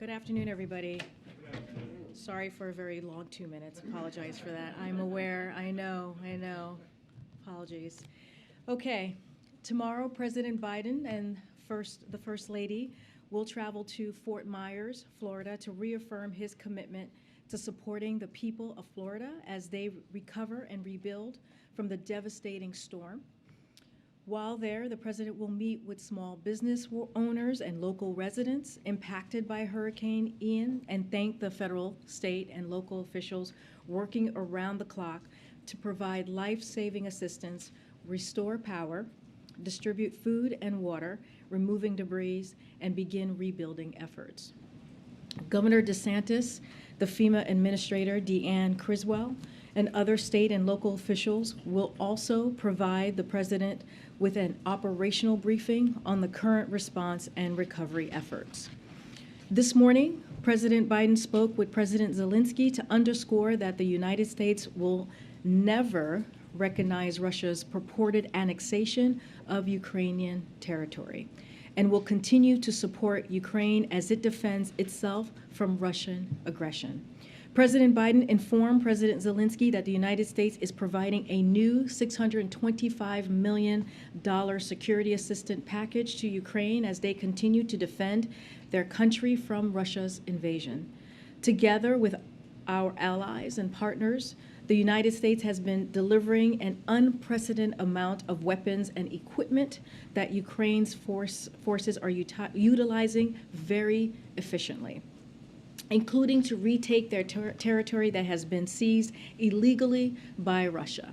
Good afternoon, everybody. Sorry for a very long 2 minutes. Apologize for that. I'm aware. I know. Apologies. Okay. Tomorrow, President Biden and the First Lady will travel to Fort Myers, Florida, to reaffirm his commitment to supporting the people of Florida as they recover and rebuild from the devastating storm. While there, the president will meet with small business owners and local residents impacted by Hurricane Ian and thank the federal, state, and local officials working around the clock to provide life-saving assistance, restore power, distribute food and water, removing debris, and begin rebuilding efforts. Governor DeSantis, the FEMA Administrator Deanne Criswell, and other state and local officials will also provide the president with an operational briefing on the current response and recovery efforts. This morning, President Biden spoke with President Zelensky to underscore that the United States will never recognize Russia's purported annexation of Ukrainian territory and will continue to support Ukraine as it defends itself from Russian aggression. President Biden informed President Zelensky that the United States is providing a new $625 million security assistance package to Ukraine as they continue to defend their country from Russia's invasion. Together with our allies and partners, the United States has been delivering an unprecedented amount of weapons and equipment that Ukraine's forces are utilizing very efficiently, including to retake their territory that has been seized illegally by Russia.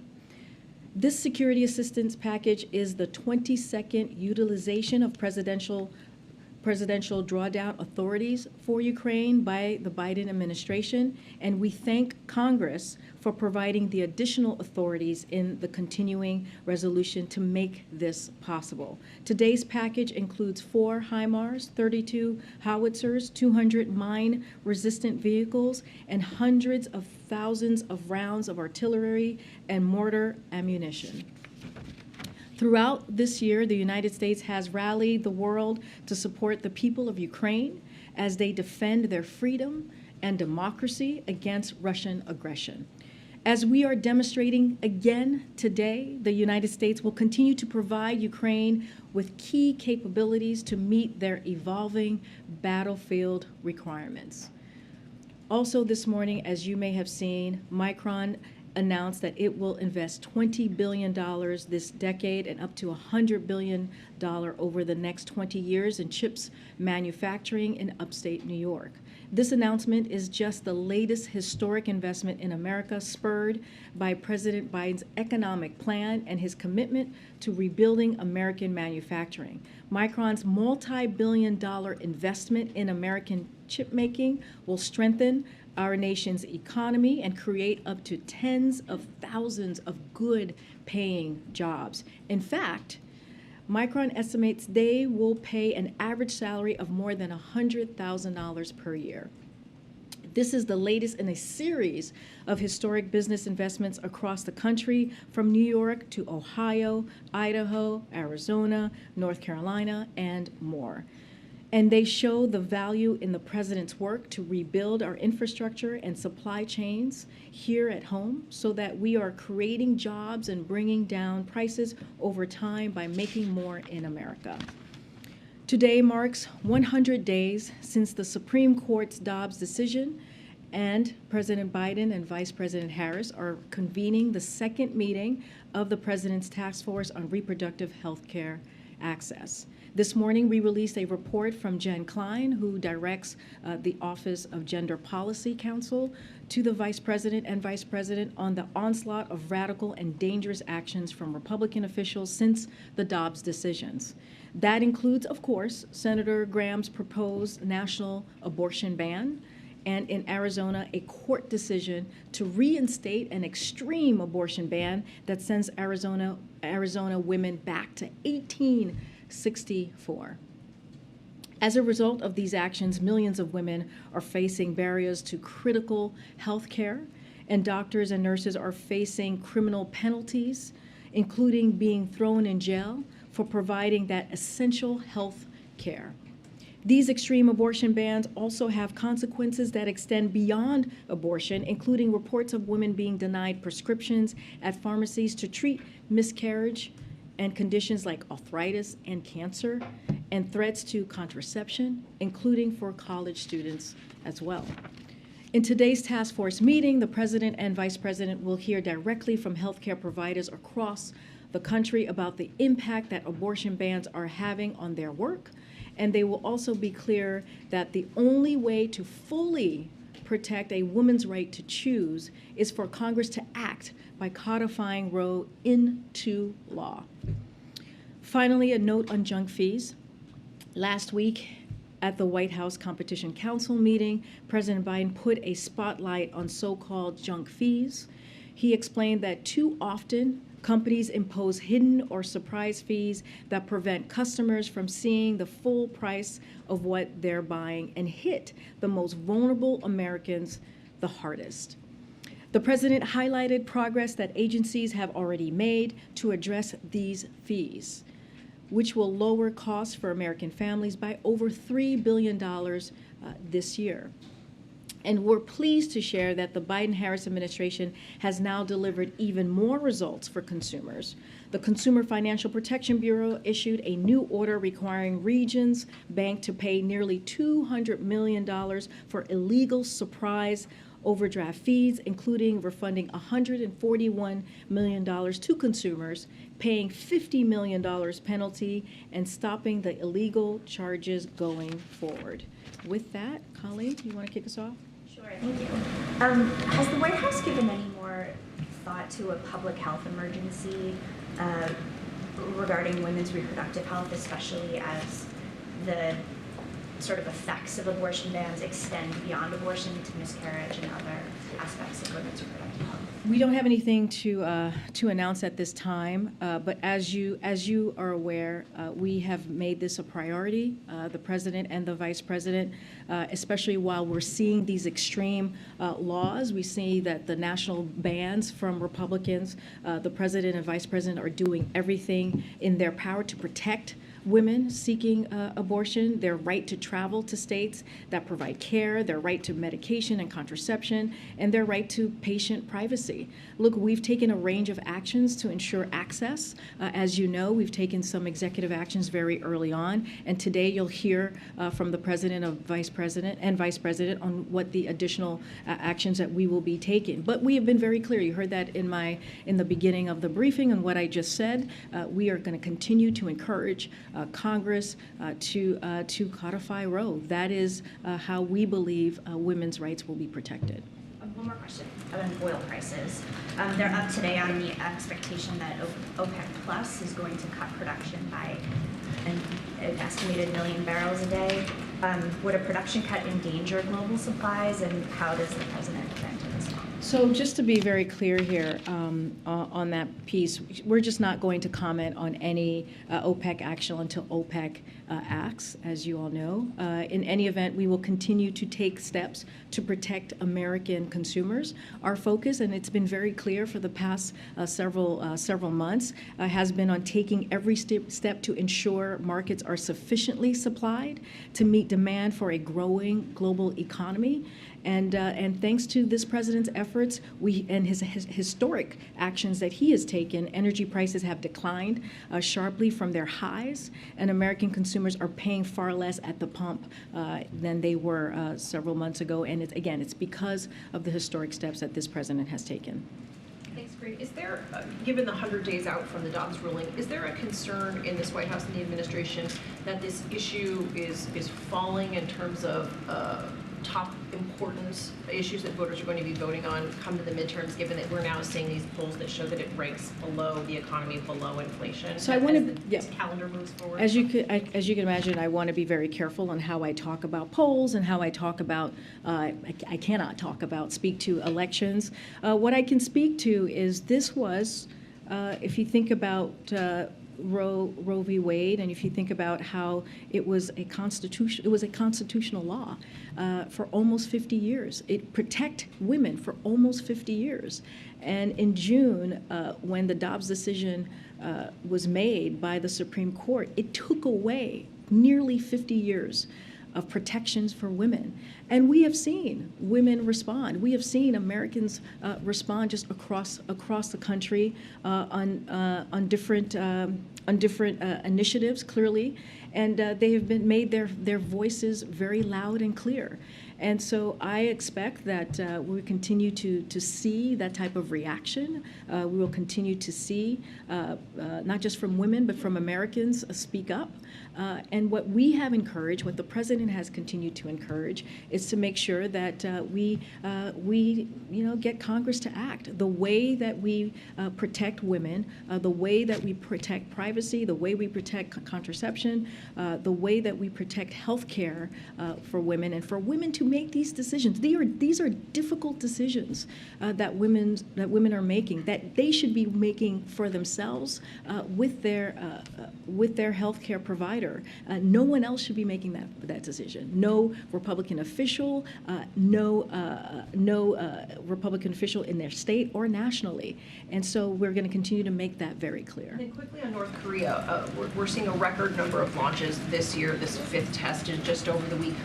This security assistance package is the 22nd utilization of presidential drawdown authorities for Ukraine by the Biden administration, and we thank Congress for providing the additional authorities in the continuing resolution to make this possible. Today's package includes 4 HIMARS, 32 howitzers, 200 mine-resistant vehicles, and hundreds of thousands of rounds of artillery and mortar ammunition. Throughout this year, the United States has rallied the world to support the people of Ukraine as they defend their freedom and democracy against Russian aggression. As we are demonstrating again today, the United States will continue to provide Ukraine with key capabilities to meet their evolving battlefield requirements. Also this morning, as you may have seen, Micron announced that it will invest $20 billion this decade and up to $100 billion over the next 20 years in chips manufacturing in upstate New York. This announcement is just the latest historic investment in America, spurred by President Biden's economic plan and his commitment to rebuilding American manufacturing. Micron's multi-billion-dollar investment in American chip making will strengthen our nation's economy and create up to tens of thousands of good-paying jobs. In fact, Micron estimates they will pay an average salary of more than $100,000 per year. This is the latest in a series of historic business investments across the country, from New York to Ohio, Idaho, Arizona, North Carolina, and more. And they show the value in the president's work to rebuild our infrastructure and supply chains here at home so that we are creating jobs and bringing down prices over time by making more in America. Today marks 100 days since the Supreme Court's Dobbs decision, and President Biden and Vice President Harris are convening the second meeting of the President's Task Force on Reproductive Health Care Access. This morning, we released a report from Jen Klein, who directs the Office of Gender Policy Council, to the Vice President and Vice President on the onslaught of radical and dangerous actions from Republican officials since the Dobbs decisions. That includes, of course, Senator Graham's proposed national abortion ban, and in Arizona, a court decision to reinstate an extreme abortion ban that sends Arizona women back to 1864. As a result of these actions, millions of women are facing barriers to critical health care, and doctors and nurses are facing criminal penalties, including being thrown in jail for providing that essential health care. These extreme abortion bans also have consequences that extend beyond abortion, including reports of women being denied prescriptions at pharmacies to treat miscarriage and conditions like arthritis and cancer, and threats to contraception, including for college students as well. In today's task force meeting, the President and Vice President will hear directly from healthcare providers across the country about the impact that abortion bans are having on their work, and they will also be clear that the only way to fully protect a woman's right to choose is for Congress to act by codifying Roe into law. Finally, a note on junk fees. Last week, at the White House Competition Council meeting, President Biden put a spotlight on so-called junk fees. He explained that too often, companies impose hidden or surprise fees that prevent customers from seeing the full price of what they're buying and hit the most vulnerable Americans the hardest. The president highlighted progress that agencies have already made to address these fees, which will lower costs for American families by over $3 billion this year. And we're pleased to share that the Biden-Harris administration has now delivered even more results for consumers. The Consumer Financial Protection Bureau issued a new order requiring Regions Bank to pay nearly $200 million for illegal surprise overdraft fees, including refunding $141 million to consumers, paying $50 million penalty, and stopping the illegal charges going forward. With that, Colleen, you want to kick us off? Sure, thank you. Has the White House given any more thought to a public health emergency regarding women's reproductive health, especially as the sort of effects of abortion bans extend beyond abortion to miscarriage and other aspects of women's reproductive health? We don't have anything to announce at this time, but as you are aware, we have made this a priority, the president and the vice president, especially while we're seeing these extreme laws. We see that the national bans from Republicans, the president and vice president are doing everything in their power to protect women seeking abortion, their right to travel to states that provide care, their right to medication and contraception, and their right to patient privacy. Look, we've taken a range of actions to ensure access. As you know, we've taken some executive actions very early on, and today you'll hear from the president and vice president on what the additional actions that we will be taking. But we have been very clear. You heard that in the beginning of the briefing and what I just said. We are going to continue to encourage Congress to codify Roe. That is how we believe women's rights will be protected. One more question about oil prices. They're up today on the expectation that OPEC Plus is going to cut production by an estimated 1 million barrels a day. Would a production cut endanger global supplies, and how does the president plan to respond? So just to be very clear here on that piece, we're just not going to comment on any OPEC action until OPEC acts, as you all know. In any event, we will continue to take steps to protect American consumers. Our focus, and it's been very clear for the past several months, has been on taking every step to ensure markets are sufficiently supplied to meet demand for a growing global economy. And thanks to this president's efforts and his historic actions that he has taken, energy prices have declined sharply from their highs, and American consumers are paying far less at the pump than they were several months ago. And it's because of the historic steps that this president has taken. Thanks, Karine. Is there, given the 100 days out from the Dobbs ruling, is there a concern in this White House and the administration that this issue is falling in terms of top importance issues that voters are going to be voting on come to the midterms, given that we're now seeing these polls that show that it ranks below the economy, below inflation, so I want to, the calendar moves forward? As you can imagine, I want to be very careful on how I talk about polls and how I talk about, I cannot speak to elections. What I can speak to is this was, if you think about Roe v. Wade, and if you think about how it was a constitutional law for almost 50 years. It protected women for almost 50 years. And in June, when the Dobbs decision was made by the Supreme Court, it took away nearly 50 years of protections for women. And we have seen women respond. We have seen Americans respond just across the country on different initiatives, clearly, and they have been made their voices very loud and clear. And so I expect that we continue to see that type of reaction. We will continue to see, not just from women, but from Americans speak up. And what we have encouraged, what the president has continued to encourage, is to make sure that we get Congress to act. The way that we protect women, the way that we protect privacy, the way we protect contraception, the way that we protect health care for women, and for women to make these decisions. These are difficult decisions that women are making, that they should be making for themselves with their health care provider. No one else should be making that decision. No Republican official, no Republican official in their state or nationally. And so we're going to continue to make that very clear. And then quickly on North Korea, we're seeing a record number of launches this year. This fifth test is just over the week.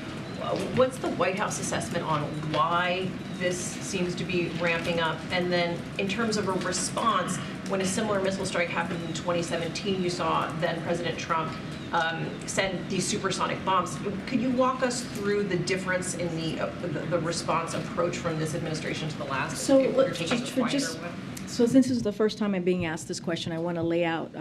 What's the White House assessment on why this seems to be ramping up? And then in terms of a response, when a similar missile strike happened in 2017, you saw then President Trump send these supersonic bombs. Could you walk us through the difference in the response approach from this administration to the last? So so since this is the first time I'm being asked this question, I want to lay out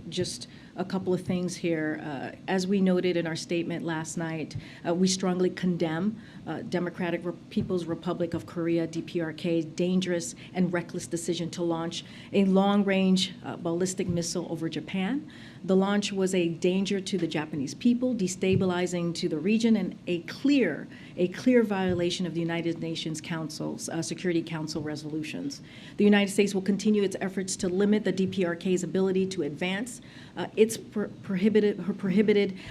just a couple of things here. As we noted in our statement last night, we strongly condemn Democratic People's Republic of Korea, DPRK's dangerous and reckless decision to launch a long-range ballistic missile over Japan. The launch was a danger to the Japanese people, destabilizing to the region, and a clear violation of the United Nations Security Council resolutions. The United States will continue its efforts to limit the DPRK's ability to advance its prohibited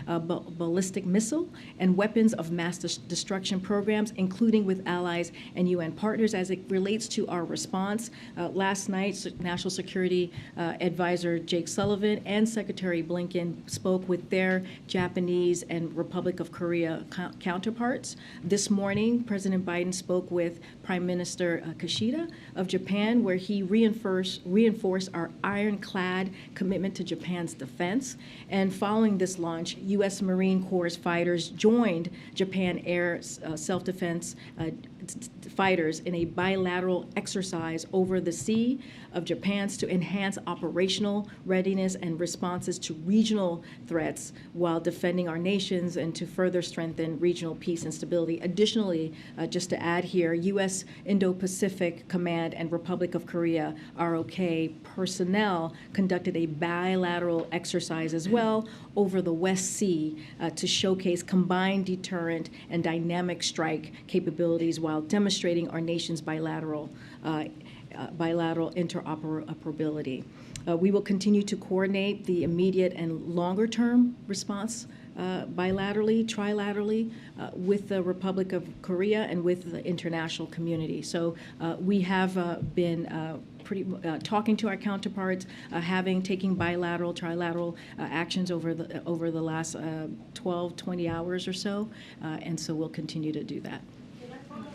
ballistic missile and weapons of mass destruction programs, including with allies and UN partners. As it relates to our response, last night, National Security Advisor Jake Sullivan and Secretary Blinken spoke with their Japanese and Republic of Korea counterparts. This morning, President Biden spoke with Prime Minister Kishida of Japan, where he reinforced our ironclad commitment to Japan's defense. And following this launch, U.S. Marine Corps fighters joined Japan Air self-defense fighters in a bilateral exercise over the sea of Japan to enhance operational readiness and responses to regional threats while defending our nations and to further strengthen regional peace and stability. Additionally, just to add here, U.S. Indo-Pacific Command and Republic of Korea ROK personnel conducted a bilateral exercise as well over the West Sea to showcase combined deterrent and dynamic strike capabilities while demonstrating our nation's bilateral interoperability. We will continue to coordinate the immediate and longer-term response bilaterally, trilaterally, with the Republic of Korea and with the international community. So we have been talking to our counterparts, taking bilateral, trilateral actions over the last 12, 20 hours or so, and so we'll continue to do that.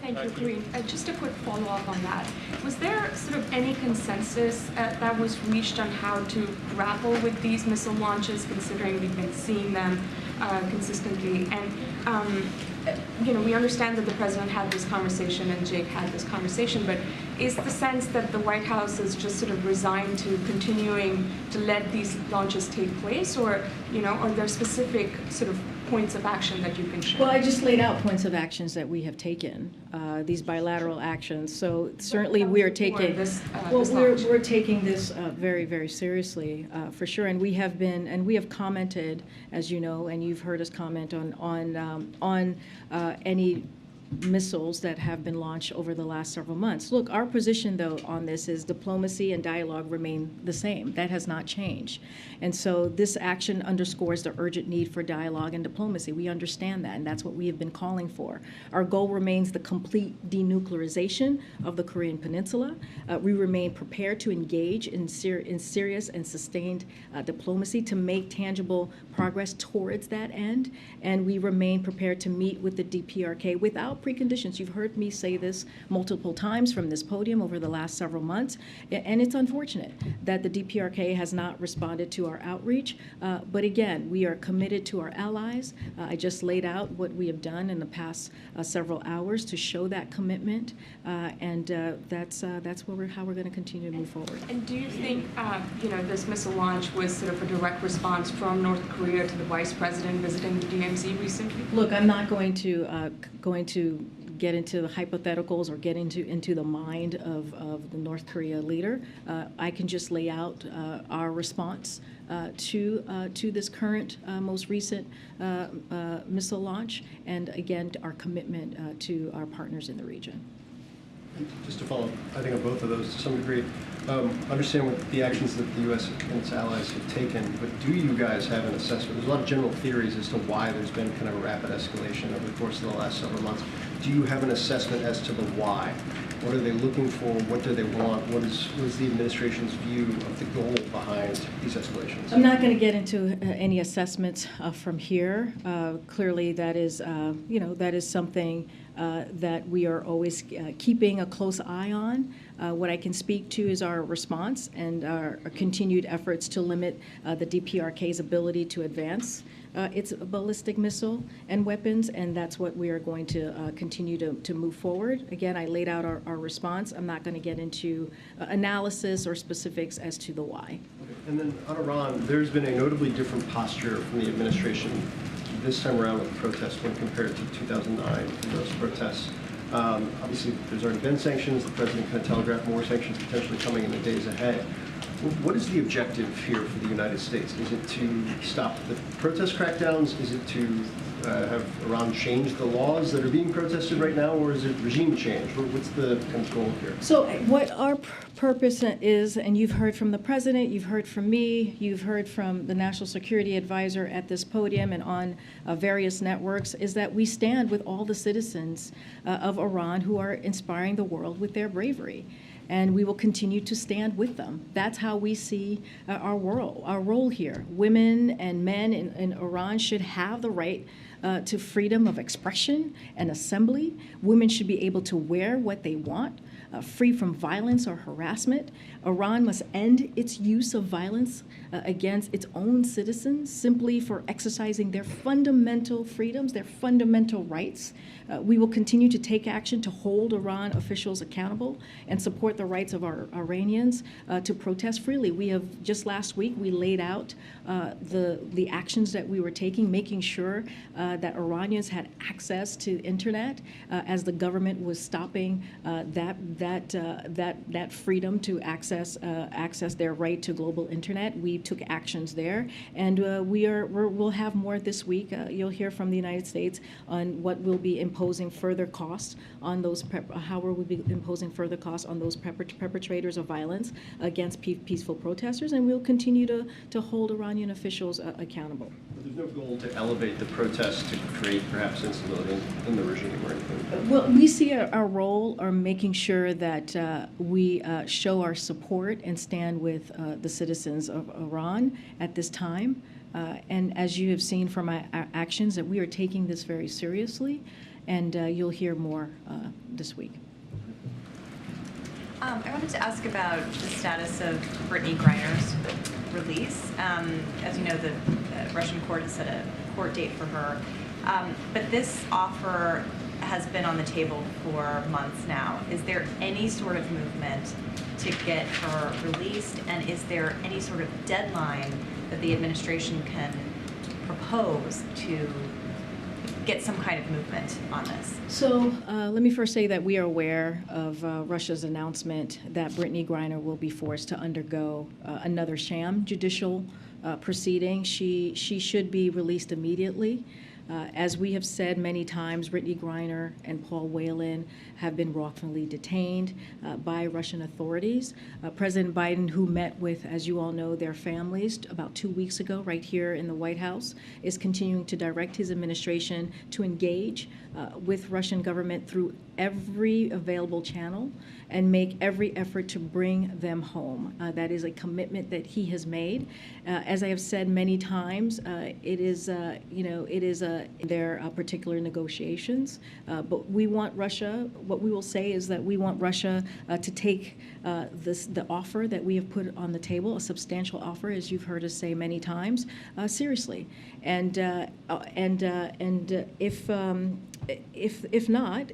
Thank you, Karine. Just a quick follow-up on that. Was there sort of any consensus that was reached on how to grapple with these missile launches, considering we've been seeing them consistently? And we understand that the president had this conversation and Jake had this conversation, but is the sense that the White House is just sort of resigned to continuing to let these launches take place, or are there specific sort of points of action that you can share? Well, I just laid out points of actions that we have taken, these bilateral actions. So certainly we are taking we're taking this very, very seriously, for sure. And we have commented, as you know, and you've heard us comment on any missiles that have been launched over the last several months. Look, our position, though, on this is diplomacy and dialogue remain the same. That has not changed. And so this action underscores the urgent need for dialogue and diplomacy. We understand that, and that's what we have been calling for. Our goal remains the complete denuclearization of the Korean Peninsula. We remain prepared to engage in serious and sustained diplomacy to make tangible progress towards that end, and we remain prepared to meet with the DPRK without preconditions. You've heard me say this multiple times from this podium over the last several months, and it's unfortunate that the DPRK has not responded to our outreach, but again, we are committed to our allies. I just laid out what we have done in the past several hours to show that commitment, and that's how we're going to continue to move forward. And do you think, this missile launch was sort of a direct response from North Korea to the Vice President visiting the DMZ recently? Look, I'm not going to get into the hypotheticals or get into the mind of the North Korea leader. I can just lay out our response to this current, most recent missile launch, and again, our commitment to our partners in the region. Just to follow up, I think on both of those to some degree, understand what the actions that the U.S. and its allies have taken, but do you guys have an assessment? There's a lot of general theories as to why there's been kind of a rapid escalation over the course of the last several months. Do you have an assessment as to the why? What are they looking for? What do they want? What is the administration's view of the goal behind these escalations? I'm not going to get into any assessments from here. Clearly, that is something that we are always keeping a close eye on. What I can speak to is our response and our continued efforts to limit the DPRK's ability to advance its ballistic missile and weapons, and that's what we are going to continue to move forward. Again, I laid out our response. I'm not going to get into analysis or specifics as to the why. Okay. And then on Iran, there's been a notably different posture from the administration this time around with the protests when compared to 2009 and those protests. Obviously, there's already been sanctions. The president kind of telegraphed more sanctions potentially coming in the days ahead. What is the objective here for the United States? Is it to stop the protest crackdowns? Is it to have Iran change the laws that are being protested right now, or is it regime change? What's the kind of goal here? So what our purpose is, and you've heard from the president, you've heard from me, you've heard from the National Security Advisor at this podium and on various networks, is that we stand with all the citizens of Iran who are inspiring the world with their bravery. And we will continue to stand with them. That's how we see our role here. Women and men in Iran should have the right to freedom of expression and assembly. Women should be able to wear what they want, free from violence or harassment. Iran must end its use of violence against its own citizens simply for exercising their fundamental freedoms, their fundamental rights. We will continue to take action to hold Iran officials accountable and support the rights of our Iranians to protest freely. We have, just last week, we laid out the actions that we were taking, making sure that Iranians had access to internet as the government was stopping that freedom to access their right to global internet. We took actions there, and we'll have more this week. You'll hear from the United States on what will be imposing further costs on those how we'll be imposing further costs on those perpetrators of violence against peaceful protesters, and we'll continue to hold Iranian officials accountable. There's no goal to elevate the protests to create perhaps instability in the regime or anything? Well, we see our role of making sure that we show our support and stand with the citizens of Iran at this time. And as you have seen from our actions, that we are taking this very seriously, and you'll hear more this week. I wanted to ask about the status of Brittany Griner's release. As you know, the Russian court has set a court date for her. But this offer has been on the table for months now. Is there any sort of movement to get her released? And is there any sort of deadline that the administration can propose to get some kind of movement on this? So let me first say that we are aware of Russia's announcement that Brittany Griner will be forced to undergo another sham judicial proceeding. She should be released immediately. As we have said many times, Brittany Griner and Paul Whelan have been wrongfully detained by Russian authorities. President Biden, who met with, as you all know, their families about 2 weeks ago right here in the White House, is continuing to direct his administration to engage with Russian government through every available channel and make every effort to bring them home. That is a commitment that he has made. As I have said many times, it is their particular negotiations. But we want Russia, what we will say is that we want Russia to take the offer that we have put on the table, a substantial offer, as you've heard us say many times, seriously. And if not,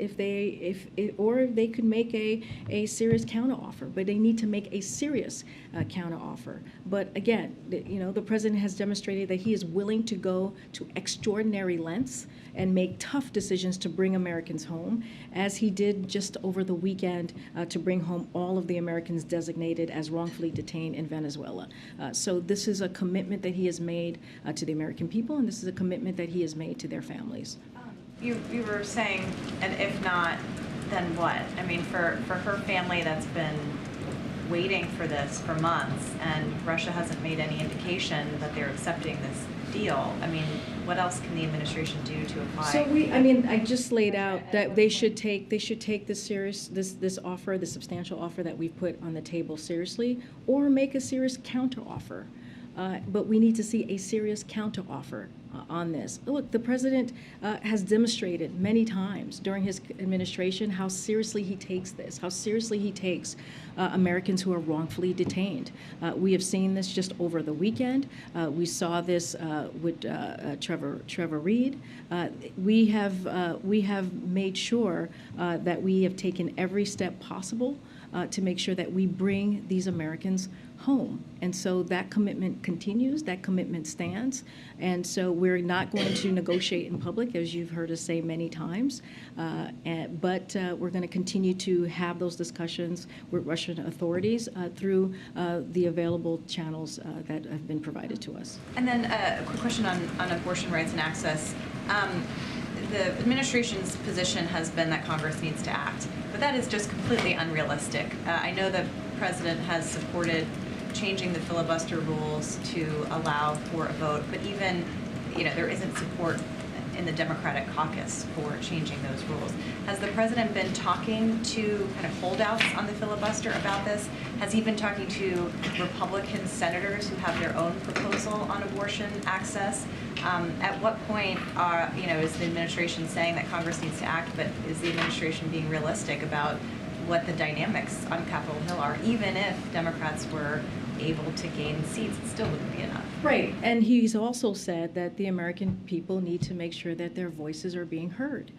or they could make a serious counteroffer, but they need to make a serious counteroffer. But again, the president has demonstrated that he is willing to go to extraordinary lengths and make tough decisions to bring Americans home, as he did just over the weekend to bring home all of the Americans designated as wrongfully detained in Venezuela. So this is a commitment that he has made to the American people, and this is a commitment that he has made to their families. You were saying, and if not, then what? I mean, for her family that's been waiting for this for months, and Russia hasn't made any indication that they're accepting this deal. I mean, what else can the administration do to apply? So I just laid out that they should take this offer, the substantial offer that we've put on the table seriously, or make a serious counteroffer. But we need to see a serious counteroffer on this. Look, the president has demonstrated many times during his administration how seriously he takes this, how seriously he takes Americans who are wrongfully detained. We have seen this just over the weekend. We saw this with Trevor Reed. We have made sure that we have taken every step possible to make sure that we bring these Americans home. And so that commitment continues, that commitment stands. And so we're not going to negotiate in public, as you've heard us say many times, but we're going to continue to have those discussions with Russian authorities through the available channels that have been provided to us. And then a quick question on abortion rights and access. The administration's position has been that Congress needs to act, but that is just completely unrealistic. I know the president has supported changing the filibuster rules to allow for a vote, but even, there isn't support in the Democratic caucus for changing those rules. Has the president been talking to kind of holdouts on the filibuster about this? Has he been talking to Republican senators who have their own proposal on abortion access? At what point is the administration saying that Congress needs to act, but is the administration being realistic about what the dynamics on Capitol Hill are? Even if Democrats were able to gain seats, it still wouldn't be enough. Right, and he's also said that the American people need to make sure that their voices are being heard.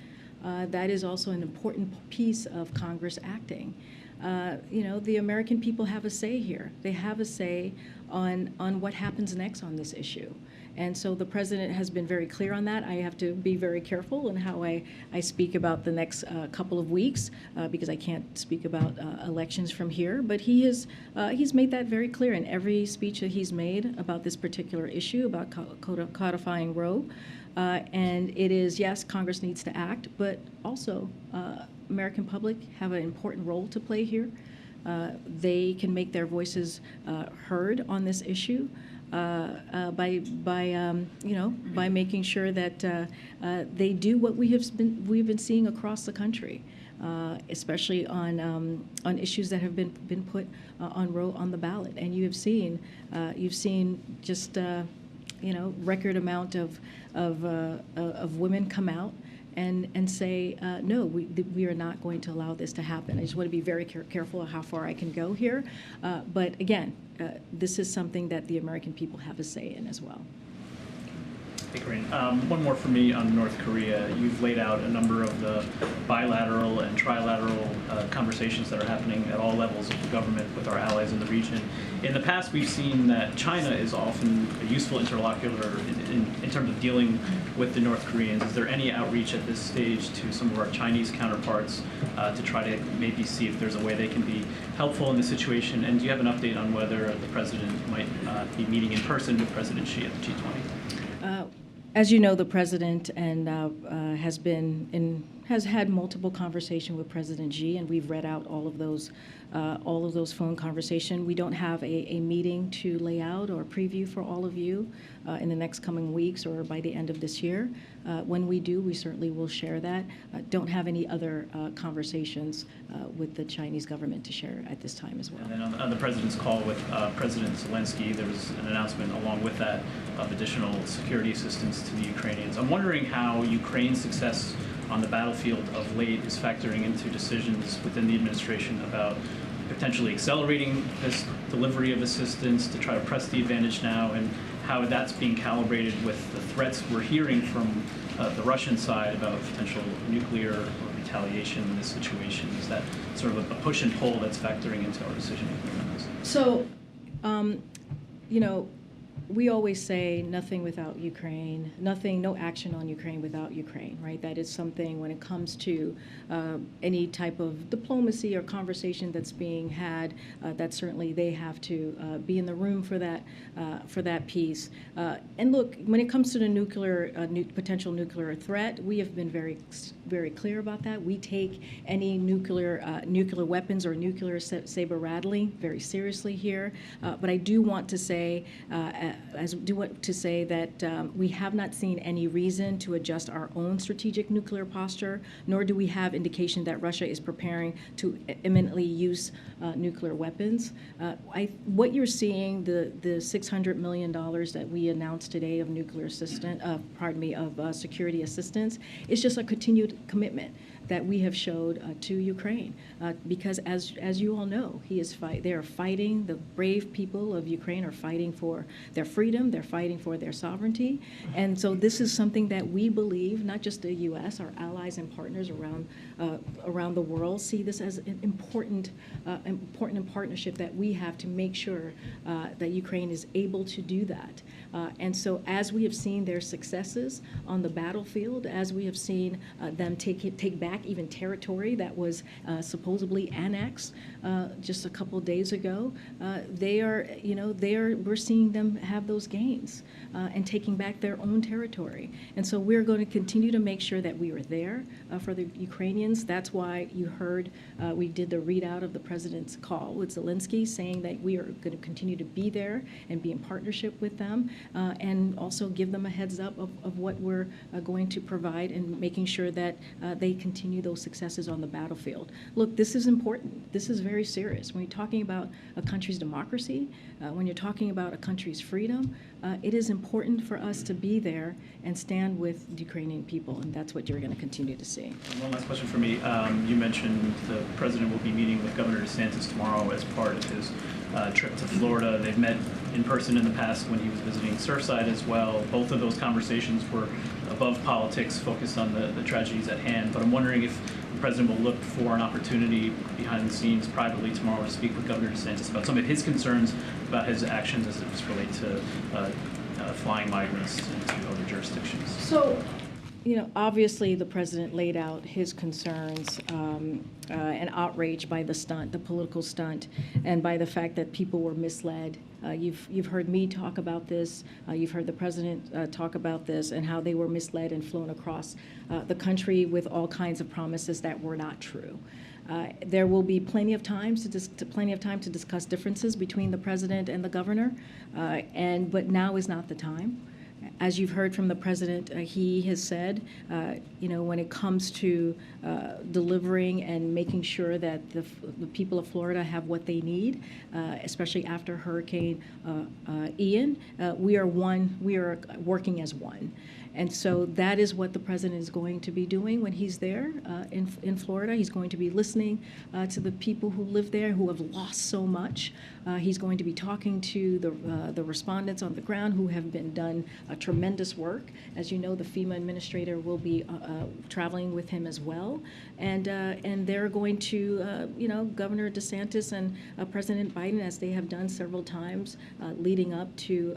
That is also an important piece of Congress acting. The American people have a say here. They have a say on what happens next on this issue. And so the president has been very clear on that. I have to be very careful in how I speak about the next couple of weeks because I can't speak about elections from here. But he's made that very clear in every speech that he's made about this particular issue, about codifying Roe. And it is, yes, Congress needs to act, but also American public have an important role to play here. They can make their voices heard on this issue. By making sure that they do what we've been seeing across the country, especially on issues that have been put on Roe on the ballot. And you've seen just record amount of women come out and say, no, we are not going to allow this to happen. I just want to be very careful of how far I can go here. But again, this is something that the American people have a say in as well. Hey, Karine. One more for me on North Korea. You've laid out a number of the bilateral and trilateral conversations that are happening at all levels of the government with our allies in the region. In the past, we've seen that China is often a useful interlocutor in terms of dealing with the North Koreans. Is there any outreach at this stage to some of our Chinese counterparts to try to maybe see if there's a way they can be helpful in this situation? And do you have an update on whether the president might be meeting in person with President Xi at the G20? As you know, the president and has had multiple conversations with President Xi, and we've read out all of those phone conversations. We don't have a meeting to lay out or preview for all of you in the next coming weeks or by the end of this year. When we do, we certainly will share that. Don't have any other conversations with the Chinese government to share at this time as well. And then on the president's call with President Zelensky, there was an announcement along with that of additional security assistance to the Ukrainians. I'm wondering how Ukraine's success on the battlefield of late is factoring into decisions within the administration about potentially accelerating this delivery of assistance to try to press the advantage now, and how that's being calibrated with the threats we're hearing from the Russian side about potential nuclear or retaliation in this situation. Is that sort of a push and pull that's factoring into our decision making on this? So, we always say nothing without Ukraine, no action on Ukraine without Ukraine, right? That is something when it comes to any type of diplomacy or conversation that's being had, that certainly they have to be in the room for that piece. And look, when it comes to the potential nuclear threat, we have been very clear about that. We take any nuclear weapons or nuclear saber rattling very seriously here. But I do want to say, that we have not seen any reason to adjust our own strategic nuclear posture, nor do we have indication that Russia is preparing to imminently use nuclear weapons. What you're seeing, the $600 million that we announced today of security assistance, is just a continued commitment that we have showed to Ukraine, because as you all know, they are fighting. The brave people of Ukraine are fighting for their freedom. They're fighting for their sovereignty, and so this is something that we believe, not just the U.S., our allies and partners around the world see this as an important partnership that we have to make sure that Ukraine is able to do that. And so, as we have seen their successes on the battlefield, as we have seen them take back even territory that was supposedly annexed just a couple days ago, we're seeing them have those gains and taking back their own territory. And so we're going to continue to make sure that we are there for the Ukrainians. That's why you heard we did the readout of the president's call with Zelensky, saying that we are going to continue to be there and be in partnership with them, and also give them a heads up of what we're going to provide, and making sure that they continue those successes on the battlefield. Look, this is important. This is very serious. When you're talking about a country's democracy, when you're talking about a country's freedom, it is important for us to be there and stand with the Ukrainian people, and that's what you're going to continue to see. And one last question for me. You mentioned the president will be meeting with Governor DeSantis tomorrow as part of his trip to Florida. They've met in person in the past when he was visiting Surfside as well. Both of those conversations were above politics, focused on the tragedies at hand. But I'm wondering if the president will look for an opportunity behind the scenes privately tomorrow to speak with Governor DeSantis about some of his concerns about his actions as it relates to flying migrants into other jurisdictions. So, obviously the president laid out his concerns and outrage by the political stunt, and by the fact that people were misled. You've heard me talk about this. You've heard the president talk about this, and how they were misled and flown across the country with all kinds of promises that were not true. There will be plenty of time to discuss differences between the president and the governor, but now is not the time. As you've heard from the president, he has said, when it comes to delivering and making sure that the people of Florida have what they need, especially after Hurricane Ian, we are working as one. And so that is what the president is going to be doing when he's there in Florida. He's going to be listening to the people who live there, who have lost so much. He's going to be talking to the respondents on the ground who have done tremendous work. As you know, the FEMA administrator will be traveling with him as well. And they're going to, Governor DeSantis and President Biden, as they have done several times leading up to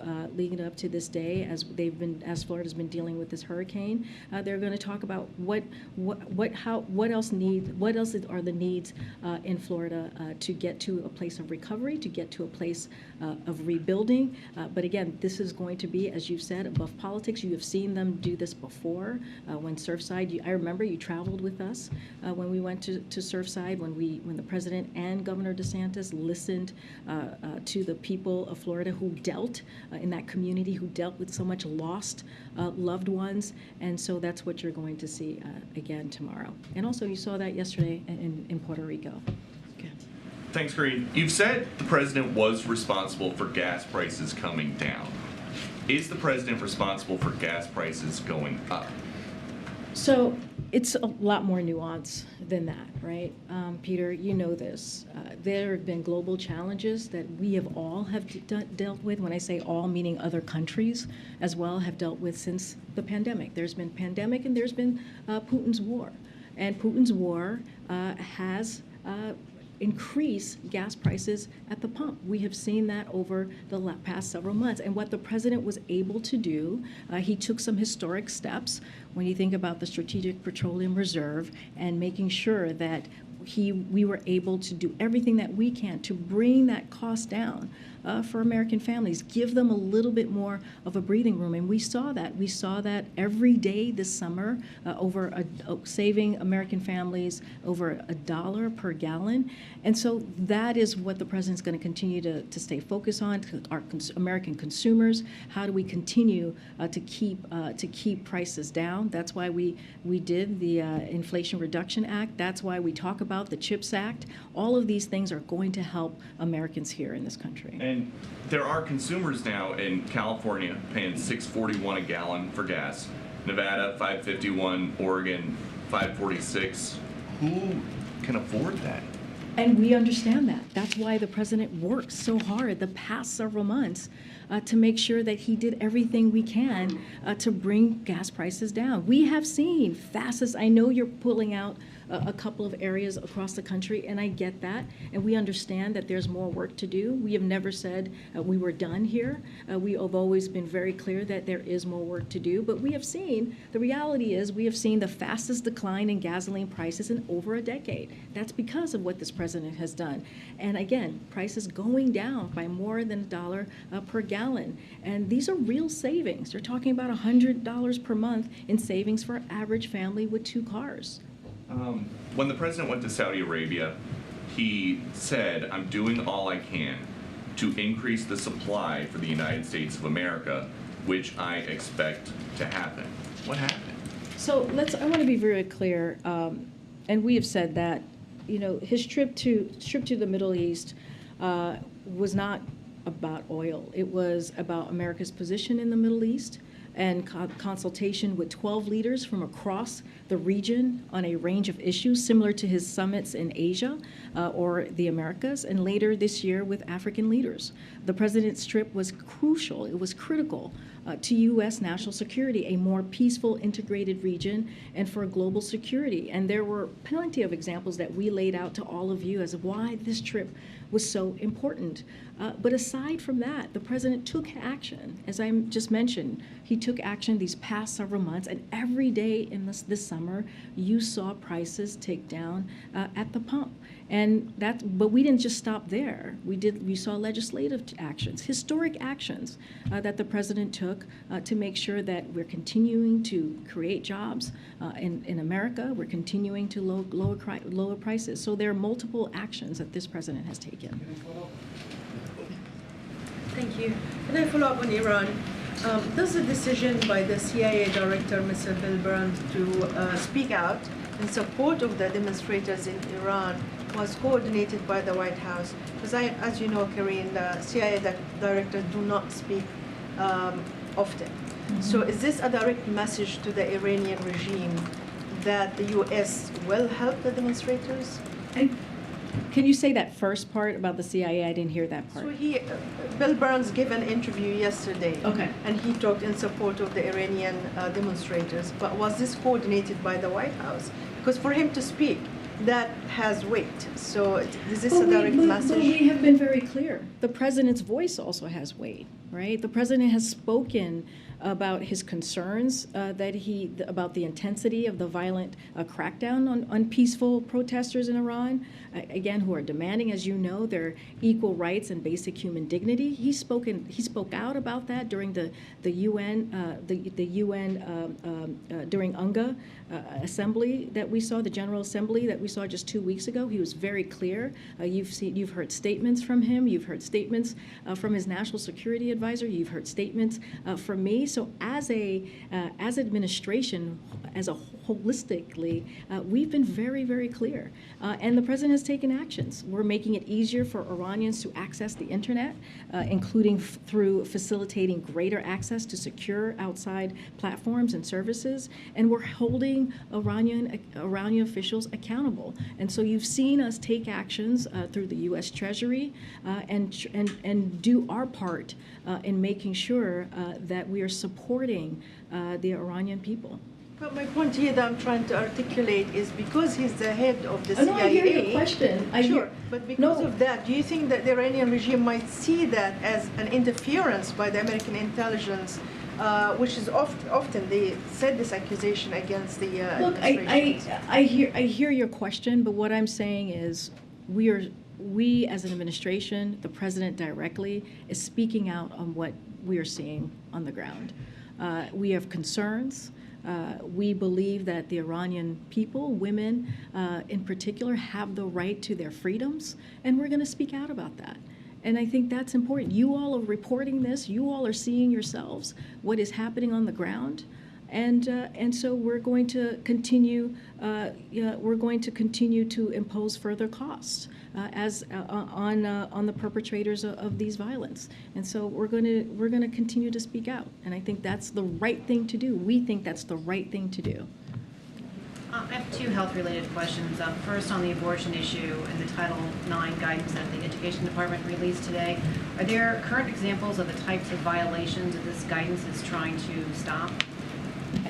this day, as Florida's been dealing dealing with this hurricane. They're going to talk about what else are the needs in Florida to get to a place of recovery, to get to a place of rebuilding. But again, this is going to be, as you've said, above politics. You have seen them do this before. When Surfside, I remember you traveled with us when we went to Surfside, when the president and Governor DeSantis listened to the people of Florida who dealt in that community, who dealt with so much lost loved ones. And so that's what you're going to see again tomorrow. And also you saw that yesterday in Puerto Rico. Okay. Thanks, Karine. You've said the president was responsible for gas prices coming down. Is the president responsible for gas prices going up? So it's a lot more nuance than that, right? Peter, you know this. There have been global challenges that we all have dealt with. When I say all, meaning other countries as well, have dealt with since the pandemic. There's been pandemic and there's been Putin's war. And Putin's war has increase gas prices at the pump. We have seen that over the past several months. And what the president was able to do, he took some historic steps when you think about the Strategic Petroleum Reserve and making sure that we were able to do everything that we can to bring that cost down for American families, give them a little bit more of a breathing room. And we saw that. We saw that every day this summer, saving American families over $1 per gallon. And so that is what the president's going to continue to stay focused on, our American consumers. How do we continue to keep prices down? That's why we did the Inflation Reduction Act. That's why we talk about the CHIPS Act. All of these things are going to help Americans here in this country. And there are consumers now in California paying $6.41 a gallon for gas, Nevada $5.51, Oregon $5.46. Who can afford that? And we understand that. That's why the president worked so hard the past several months to make sure that he did everything we can to bring gas prices down. We have seen fastest, I know you're pulling out a couple of areas across the country, and I get that, and we understand that there's more work to do. We have never said we were done here. We have always been very clear that there is more work to do, but we have seen, the reality is we have seen the fastest decline in gasoline prices in over a decade. That's because of what this president has done. And again, prices going down by more than $1 per gallon. And these are real savings. They're talking about $100 per month in savings for an average family with 2 cars. When the president went to Saudi Arabia, he said, I'm doing all I can to increase the supply for the United States of America, which I expect to happen. What happened? So I want to be very clear, and we have said that, you know, his trip to the Middle East was not about oil. It was about America's position in the Middle East and consultation with 12 leaders from across the region on a range of issues similar to his summits in Asia or the Americas, and later this year with African leaders. The president's trip was crucial. It was critical to U.S. national security, a more peaceful, integrated region, and for global security. And there were plenty of examples that we laid out to all of you as to why this trip was so important. But aside from that, the president took action. As I just mentioned, he took action these past several months, and every day in this summer, you saw prices tick down at the pump. But we didn't just stop there. We saw legislative actions, historic actions that the president took to make sure that we're continuing to create jobs in America. We're continuing to lower prices. So there are multiple actions that this president has taken. Thank you. Can I follow up on Iran? Does the decision by the CIA director, Mr. Bill Burns, to speak out in support of the demonstrators in Iran was coordinated by the White House? Because as you know, Karine, the CIA directors do not speak often. Mm-hmm. So is this a direct message to the Iranian regime that the U.S. will help the demonstrators? Can you say that first part about the CIA? I didn't hear that part. So Bill Burns gave an interview yesterday. Okay. And he talked in support of the Iranian demonstrators. But was this coordinated by the White House? Because for him to speak, that has weight. So is this a direct message? But we have been very clear. The president's voice also has weight, right? The president has spoken about his concerns about the intensity of the violent crackdown on peaceful protesters in Iran, again, who are demanding, as you know, their equal rights and basic human dignity. He spoke out about that during the UN during UNGA assembly that we saw, the General Assembly that we saw just 2 weeks ago. He was very clear. You've heard statements from him. You've heard statements from his national security advisor. You've heard statements from me. So as administration, as a holistically, we've been very, very clear. And the president has taken actions. We're making it easier for Iranians to access the internet, including through facilitating greater access to secure outside platforms and services. And we're holding Iranian officials accountable. And so you've seen us take actions through the U.S. Treasury and do our part in making sure that we are supporting the Iranian people. But my point here that I'm trying to articulate is because he's the head of the CIA. No, I hear your question. But because of that, do you think that the Iranian regime might see that as an interference by the American intelligence, which is often they said this accusation against the administration? I hear your question, but what I'm saying is we as an administration, the president directly, is speaking out on what we are seeing on the ground. We have concerns. We believe that the Iranian people, women in particular, have the right to their freedoms, and we're going to speak out about that. And I think that's important. You all are reporting this. You all are seeing yourselves what is happening on the ground, and so we're going to continue. We're going to continue to impose further costs on the perpetrators of these violence. And so we're going to continue to speak out. And I think that's the right thing to do. We think that's the right thing to do. I have two health-related questions. First, on the abortion issue and the Title IX guidance that the Education Department released today. Are there current examples of the types of violations that this guidance is trying to stop?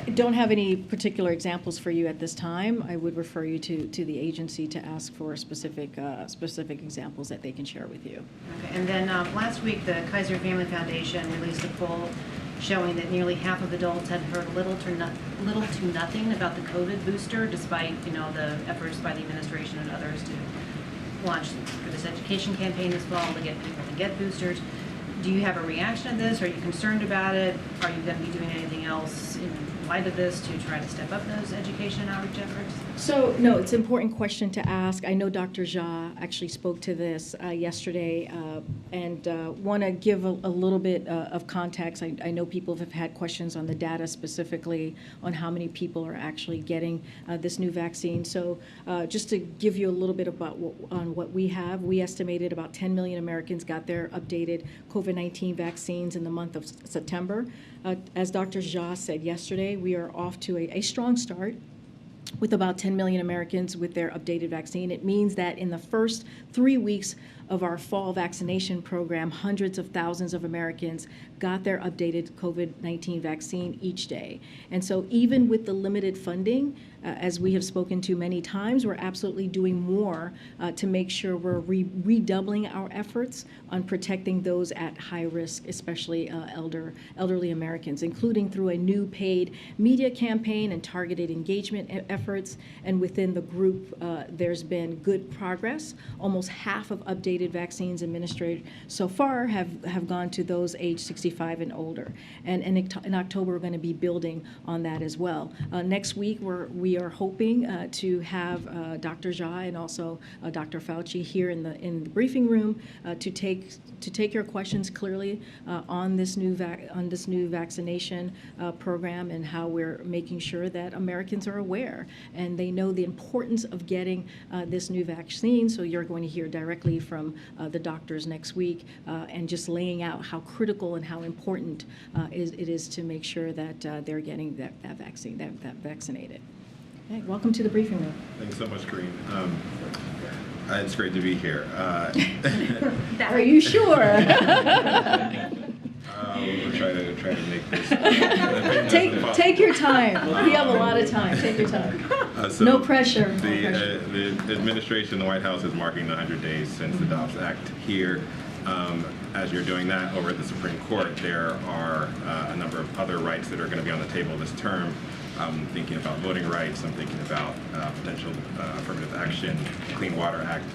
I don't have any particular examples for you at this time. I would refer you to the agency to ask for specific examples that they can share with you. Okay. And then last week, the Kaiser Family Foundation released a poll showing that nearly half of adults had heard little to nothing about the COVID booster, despite the efforts by the administration and others to launch for this education campaign this fall to get people to get boosters. Do you have a reaction to this? Are you concerned about it? Are you going to be doing anything else in light of this to try to step up those education and outreach efforts? So, no, it's an important question to ask. I know Dr. Jha actually spoke to this yesterday and want to give a little bit of context. I know people have had questions on the data specifically on how many people are actually getting this new vaccine. So just to give you a little bit about what we have, we estimated about 10 million Americans got their updated COVID-19 vaccines in the month of September. As Dr. Jha said yesterday, we are off to a strong start with about 10 million Americans with their updated vaccine. It means that in the first 3 weeks of our fall vaccination program, hundreds of thousands of Americans got their updated COVID-19 vaccine each day. And so even with the limited funding, as we have spoken to many times, we're absolutely doing more to make sure we're redoubling our efforts on protecting those at high risk, especially elderly Americans, including through a new paid media campaign and targeted engagement efforts. And within the group, there's been good progress. Almost half of updated vaccines administered so far have gone to those aged 65 and older. And in October, we're going to be building on that as well. Next week, we are hoping to have Dr. Jha and also Dr. Fauci here in the briefing room to take your questions clearly on this new vaccination program and how we're making sure that Americans are aware and they know the importance of getting this new vaccine. So you're going to hear directly from the doctors next week and just laying out how critical and how important it is to make sure that they're getting that vaccine, that vaccinated. Okay, welcome to the briefing room. Thanks so much, Karine. It's great to be here. Are you sure? We'll try to make this. Take your time. We have a lot of time. Take your time. So no pressure. The administration, the White House, is marking the 100 days since the Dobbs Act here. as you're doing that over at the Supreme Court, there are a number of other rights that are going to be on the table this term. I'm thinking about voting rights. I'm thinking about potential affirmative action, Clean Water Act,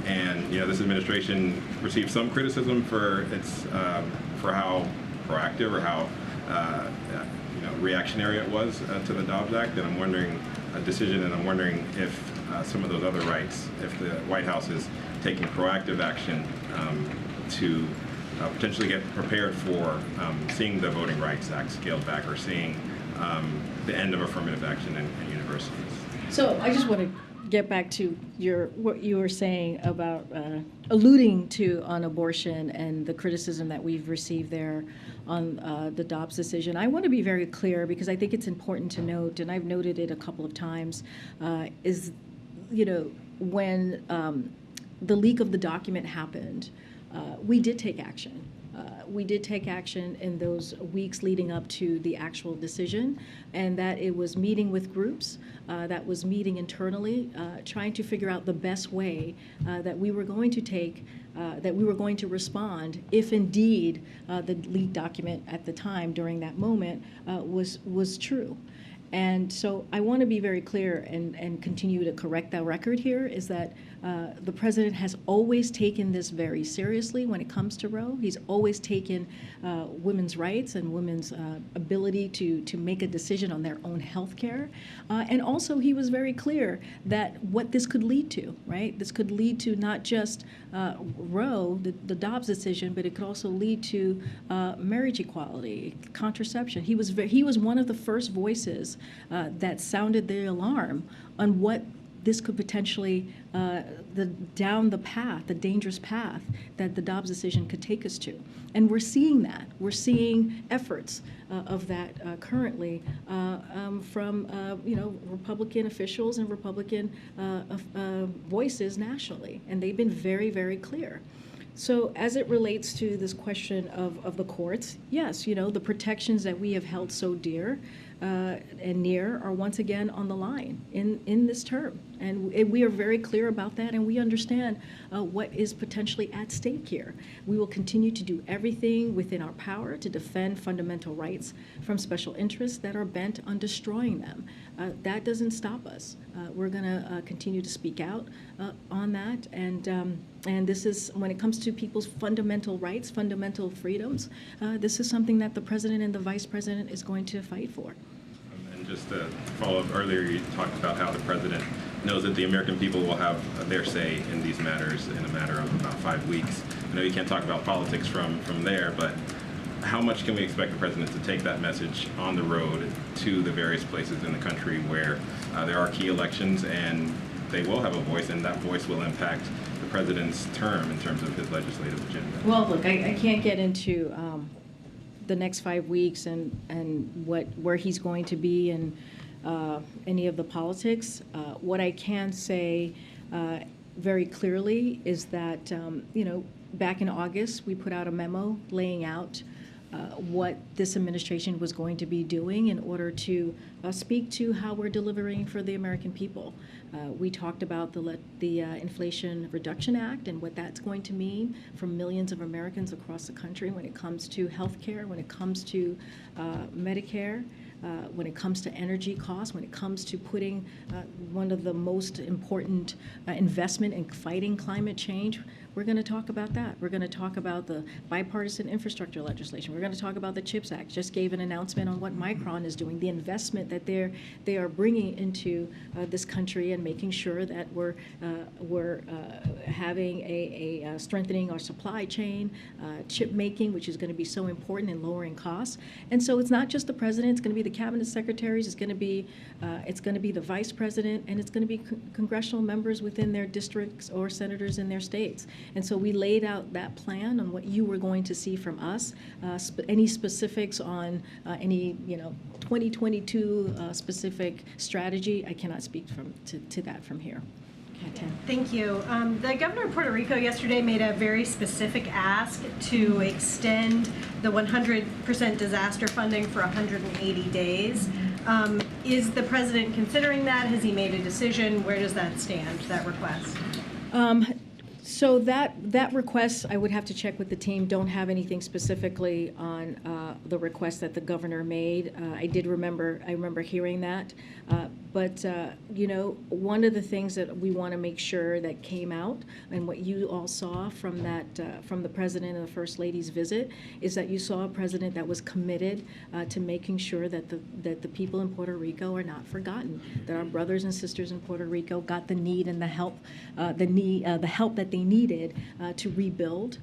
and this administration received some criticism for its for how proactive or how reactionary it was to the Dobbs Act, and I'm wondering if some of those other rights, if the White House is taking proactive action to potentially get prepared for seeing the Voting Rights Act scaled back or seeing the end of affirmative action in universities. So I just want to get back to what you were saying about alluding to on abortion and the criticism that we've received there on the Dobbs decision. I want to be very clear because I think it's important to note, and I've noted it a couple of times, is when the leak of the document happened, we did take action. We did take action in those weeks leading up to the actual decision, and that it was meeting with groups, that was meeting internally, trying to figure out the best way that we were going to take, that we were going to respond if indeed the leaked document at the time during that moment was true. And so I want to be very clear and continue to correct that record here is that the president has always taken this very seriously when it comes to Roe. He's always taken women's rights and women's ability to make a decision on their own health care. And also he was very clear that what this could lead to, right? This could lead to not just Roe, the Dobbs decision, but it could also lead to marriage equality, contraception. He was one of the first voices that sounded the alarm on what this could potentially, down the path, the dangerous path that the Dobbs decision could take us to. And we're seeing that. We're seeing efforts of that currently from, Republican officials and Republican voices nationally. And they've been very, very clear. So as it relates to this question of the courts, yes, the protections that we have held so dear and near are once again on the line in this term. And we are very clear about that, and we understand what is potentially at stake here. We will continue to do everything within our power to defend fundamental rights from special interests that are bent on destroying them. That doesn't stop us. We're going to continue to speak out on that, and this is, when it comes to people's fundamental rights, fundamental freedoms, this is something that the president and the vice president is going to fight for. And just to follow up, earlier you talked about how the president knows that the American people will have their say in these matters in a matter of about 5 weeks. I know you can't talk about politics from there, but how much can we expect the president to take that message on the road to the various places in the country where there are key elections and they will have a voice, and that voice will impact the president's term in terms of his legislative agenda? Well, look, I can't get into the next 5 weeks and where he's going to be and any of the politics. What I can say very clearly is that, back in August, we put out a memo laying out what this administration was going to be doing in order to speak to how we're delivering for the American people. We talked about the Inflation Reduction Act and what that's going to mean for millions of Americans across the country when it comes to health care, when it comes to Medicare, when it comes to energy costs, when it comes to putting one of the most important investment in fighting climate change. We're going to talk about that. We're going to talk about the bipartisan infrastructure legislation. We're going to talk about the CHIPS Act. Just gave an announcement on what Micron is doing, the investment that they are bringing into this country and making sure that we're having a strengthening our supply chain, chip making, which is going to be so important in lowering costs. And so it's not just the president. It's going to be the cabinet secretaries. It's going to be the vice president, and it's going to be congressional members within their districts or senators in their states. And so we laid out that plan on what you were going to see from us. Any specifics on any 2022 specific strategy, I cannot speak to that from here. Thank you. The governor of Puerto Rico yesterday made a very specific ask to extend the 100% disaster funding for 180 days. Is the president considering that? Has he made a decision? Where does that stand, that request? So that request, I would have to check with the team. Don't have anything specifically on the request that the governor made. I remember hearing that. But one of the things that we want to make sure that came out, and what you all saw from from the president and the first lady's visit, is that you saw a president that was committed to making sure that the people in Puerto Rico are not forgotten. That our brothers and sisters in Puerto Rico got the need and the help that they needed to rebuild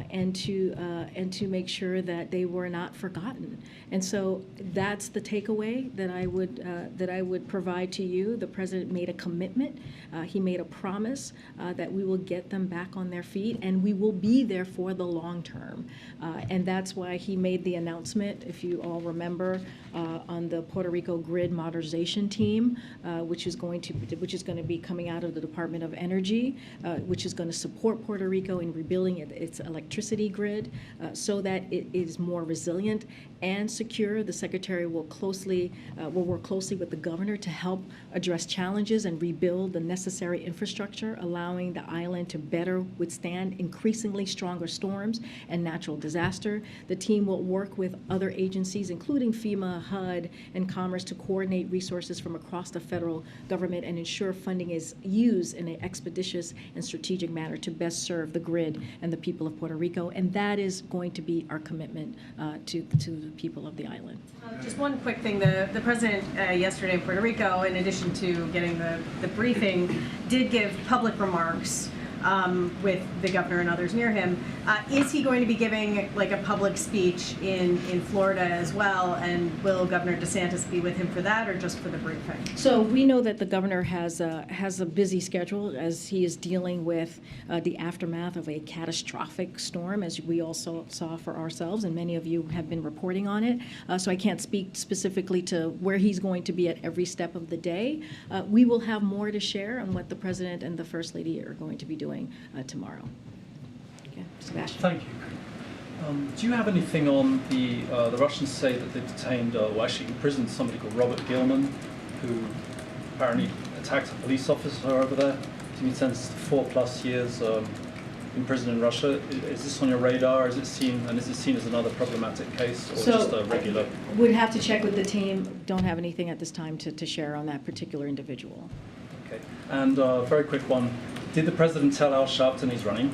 and to make sure that they were not forgotten. And so that's the takeaway that I would provide to you. The president made a commitment. He made a promise that we will get them back on their feet, and we will be there for the long term. And that's why he made the announcement, if you all remember, on the Puerto Rico grid modernization team, which is going to be coming out of the Department of Energy, which is going to support Puerto Rico in rebuilding its electricity grid so that it is more resilient and secure. The Secretary will work closely with the governor to help address challenges and rebuild the necessary infrastructure, allowing the island to better withstand increasingly stronger storms and natural disaster. The team will work with other agencies, including FEMA, HUD, and Commerce, to coordinate resources from across the federal government and ensure funding is used in an expeditious and strategic manner to best serve the grid and the people of Puerto Rico. And that is going to be our commitment to the people of the island. Just one quick thing. The president yesterday in Puerto Rico, in addition to getting the briefing, did give public remarks with the governor and others near him. Is he going to be giving like a public speech in Florida as well? And will Governor DeSantis be with him for that, or just for the briefing? So we know that the governor has a busy schedule as he is dealing with the aftermath of a catastrophic storm, as we also saw for ourselves, and many of you have been reporting on it. So I can't speak specifically to where he's going to be at every step of the day. We will have more to share on what the president and the first lady are going to be doing tomorrow. Okay, Sebastian. Thank you. Do you have anything on the Russians say that they detained, actually imprisoned somebody called Robert Gilman, who apparently attacked a police officer over there? He sentenced to 4+ years in prison in Russia. Is this on your radar? Is it seen as another problematic case, or just a regular? Would have to check with the team. Don't have anything at this time to share on that particular individual. Okay. And very quick one. Did the president tell Al Sharpton he's running?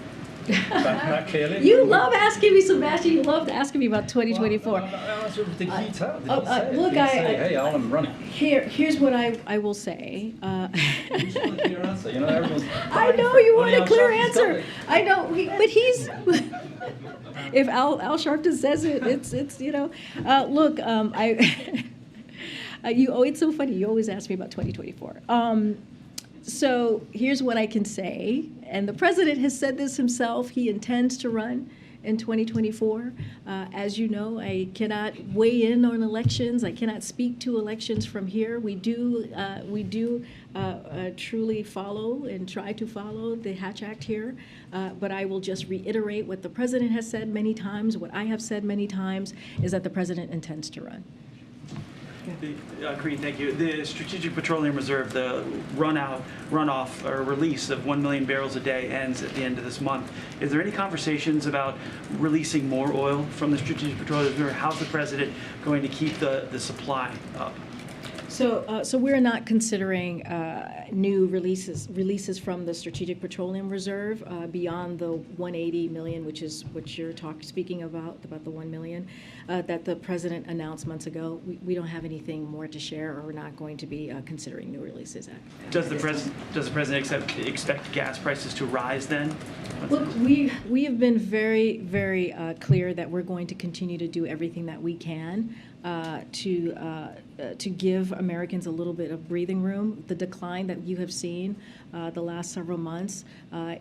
That clearly? You love asking me, Sebastian. You love asking me about 2024. Well, did he tell? Did he say, look, hey, Al, I'm running? Here's what I will say. You just want a clear answer. You know, everyone's. I know you want a clear answer. I know, but he's. If Al Sharpton says it, it's look, it's so funny. You always ask me about 2024. So here's what I can say, and the president has said this himself. He intends to run in 2024. As you know, I cannot weigh in on elections. I cannot speak to elections from here. We do truly follow and try to follow the Hatch Act here. But I will just reiterate what the president has said many times. What I have said many times is that the president intends to run. Karine, thank you. The Strategic Petroleum Reserve, the runoff or release of 1 million barrels a day ends at the end of this month. Is there any conversations about releasing more oil from the Strategic Petroleum Reserve? How's the president going to keep the supply up? So we're not considering new releases from the Strategic Petroleum Reserve beyond the 180 million, which is what you're speaking about the 1 million that the president announced months ago. We don't have anything more to share, or we're not going to be considering new releases. Does the president expect gas prices to rise then? Look, we have been very, very clear that we're going to continue to do everything that we can to give Americans a little bit of breathing room. The decline that you have seen the last several months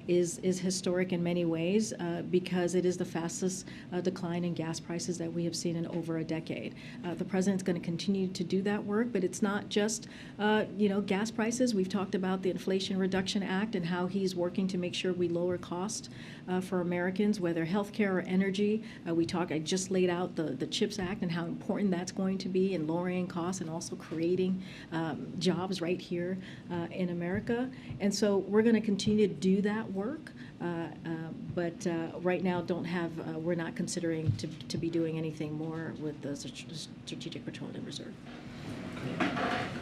is historic in many ways because it is the fastest decline in gas prices that we have seen in over a decade. The president's going to continue to do that work, but it's not just gas prices. We've talked about the Inflation Reduction Act and how he's working to make sure we lower cost for Americans, whether healthcare or energy. I just laid out the CHIPS Act and how important that's going to be in lowering costs and also creating jobs right here in America. And so we're going to continue to do that work, but right now we're not considering to be doing anything more with the Strategic Petroleum Reserve.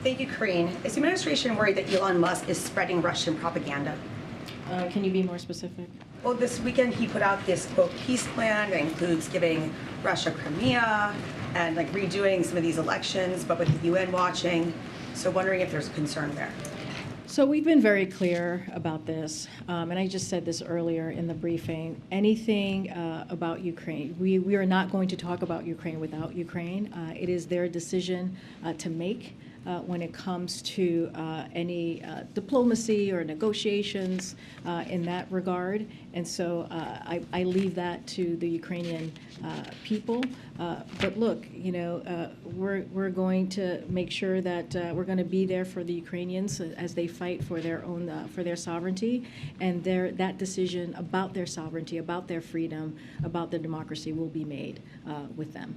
Thank you, Karine. Is the administration worried that Elon Musk is spreading Russian propaganda? Can you be more specific? Well, this weekend he put out this, quote, peace plan that includes giving Russia Crimea and like redoing some of these elections, but with the UN watching. So wondering if there's a concern there. So we've been very clear about this, and I just said this earlier in the briefing. Anything about Ukraine, we are not going to talk about Ukraine without Ukraine. It is their decision to make when it comes to any diplomacy or negotiations in that regard. And so I leave that to the Ukrainian people. But look, you know, we're going to make sure that we're going to be there for the Ukrainians as they fight for their own for their sovereignty, and that decision about their sovereignty, about their freedom, about their democracy will be made with them.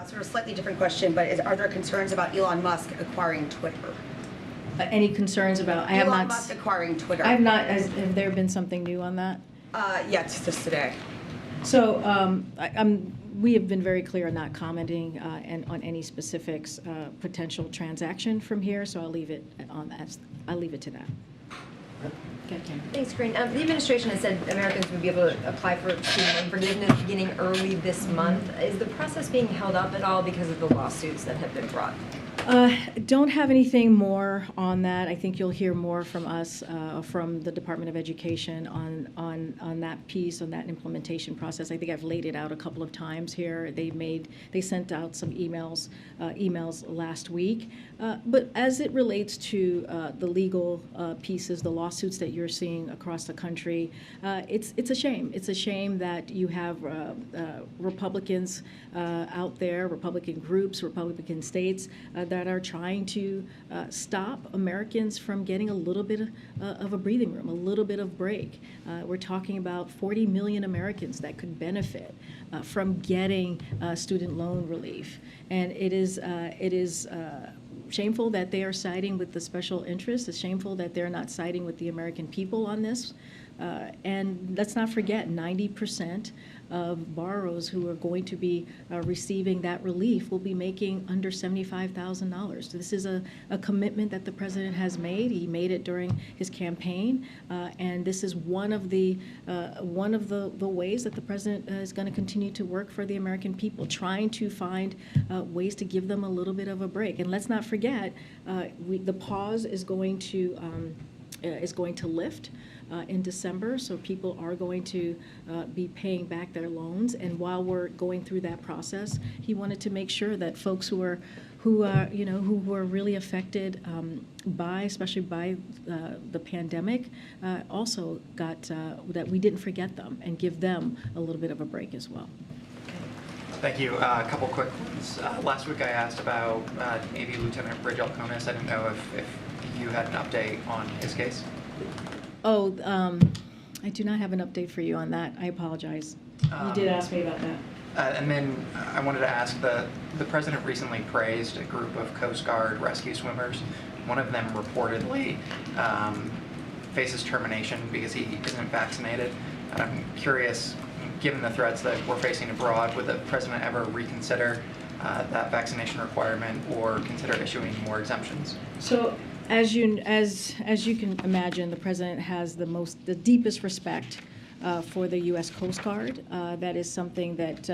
Sort of slightly different question, but are there concerns about Elon Musk acquiring Twitter? Any concerns about? Elon Musk acquiring Twitter. I have not. Have there been something new on that? Yeah, it's just today. So we have been very clear on not commenting on any specifics potential transaction from here. So I'll leave it on that. I'll leave it to that. Okay, Kim. Thanks, Karine. The administration has said Americans would be able to apply for student loan forgiveness beginning early this month. Is the process being held up at all because of the lawsuits that have been brought? Don't have anything more on that. I think you'll hear more from us, from the Department of Education on that piece, on that implementation process. I think I've laid it out a couple of times here. They sent out some emails last week. But as it relates to the legal pieces, the lawsuits that you're seeing across the country, it's a shame. It's a shame that you have Republicans out there, Republican groups, Republican states that are trying to stop Americans from getting a little bit of a breathing room, a little bit of break. We're talking about 40 million Americans that could benefit from getting student loan relief. And it is shameful that they are siding with the special interests. It's shameful that they're not siding with the American people on this. And let's not forget, 90% of borrowers who are going to be receiving that relief will be making under $75,000. So this is a commitment that the president has made. He made it during his campaign, and this is one of the ways that the president is going to continue to work for the American people, trying to find ways to give them a little bit of a break. And let's not forget, the pause is going to lift in December, so people are going to be paying back their loans. And while we're going through that process, he wanted to make sure that folks who were really affected especially by the pandemic, also got that we didn't forget them and give them a little bit of a break as well. Thank you. A couple quick ones. Last week I asked about Navy Lieutenant Bridge Alconis. I didn't know if you had an update on his case. Oh, I do not have an update for you on that. I apologize. You did ask me about that. And then I wanted to ask, the president recently praised a group of Coast Guard rescue swimmers. One of them reportedly faces termination because he isn't vaccinated. And I'm curious, given the threats that we're facing abroad, would the president ever reconsider that vaccination requirement or consider issuing more exemptions? So, as you can imagine, the president has the deepest respect for the U.S. Coast Guard. That is something that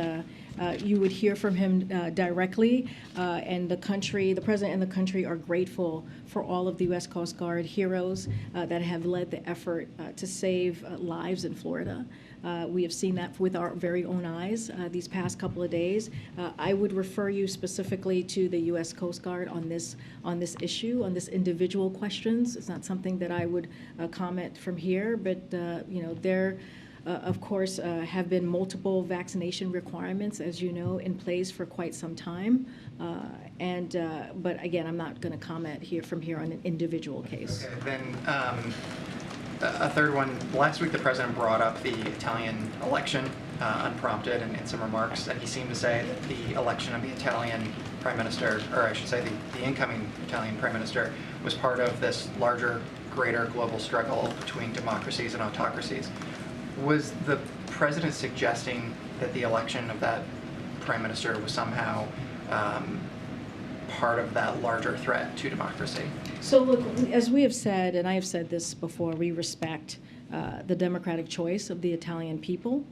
you would hear from him directly, and the president and the country are grateful for all of the U.S. Coast Guard heroes that have led the effort to save lives in Florida. We have seen that with our very own eyes these past couple of days. I would refer you specifically to the U.S. Coast Guard on this issue, on this individual questions. It's not something that I would comment from here, but there, of course, have been multiple vaccination requirements, as you know, in place for quite some time. But again, I'm not going to comment from here on an individual case. Okay, then. A third one, last week the president brought up the Italian election unprompted in some remarks, and he seemed to say that the election of the Italian prime minister, or I should say the incoming Italian prime minister, was part of this larger greater global struggle between democracies and autocracies. Was the president suggesting that the election of that prime minister was somehow part of that larger threat to democracy? So look, as we have said, and I have said this before, we respect the democratic choice of the Italian people.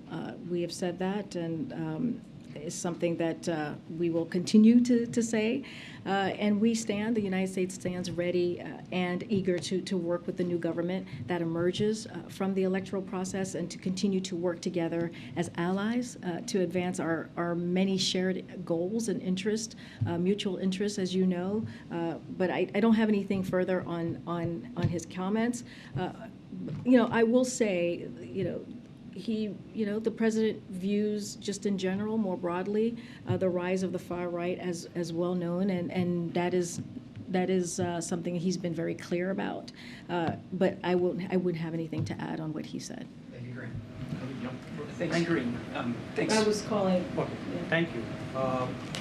We have said that, and is something that we will continue to say. And the United States stands ready and eager to work with the new government that emerges from the electoral process and to continue to work together as allies to advance our many shared goals and interests, mutual interests, as you know. But I don't have anything further on his comments. I will say, the president views just in general, more broadly, the rise of the far right as well known, and that is something he's been very clear about. But I wouldn't have anything to add on what he said. Thank you, Karine. Thanks, Karine. Thanks. I was calling. Okay. Thank you.